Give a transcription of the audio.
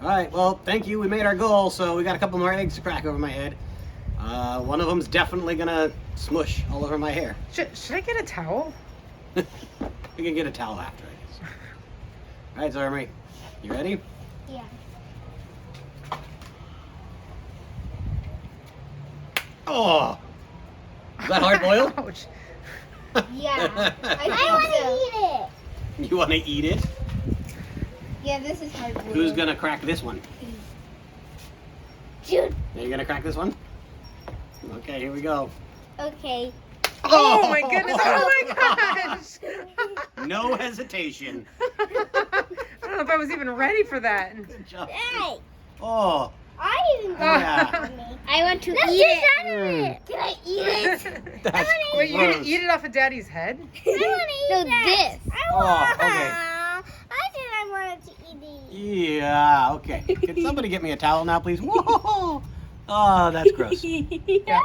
All right, well, thank you. We made our goal, so we got a couple more eggs to crack over my head. One of them's definitely gonna smush all over my hair. Should I get a towel? We can get a towel after, I guess. All right, Zoe-Marie, you ready? Yeah. Oh, is that hard boiled? Ouch. Yeah. I want to eat it. You want to eat it? Yeah, this is hard. Who's gonna crack this one? Dude. Are you gonna crack this one? Okay, here we go. Okay. Oh my goodness. Oh my gosh. No hesitation. I don't know if I was even ready for that. Good job. Hey. Oh, I even yeah. I want to eat it. Can I eat it? That's Wait, you're gonna gross. eat it off of Daddy's head? I want to eat this. Oh, okay. I said I wanted to eat it. Yeah, okay. Can somebody get me a towel now, please? Whoa! Oh, that's gross. Yeah.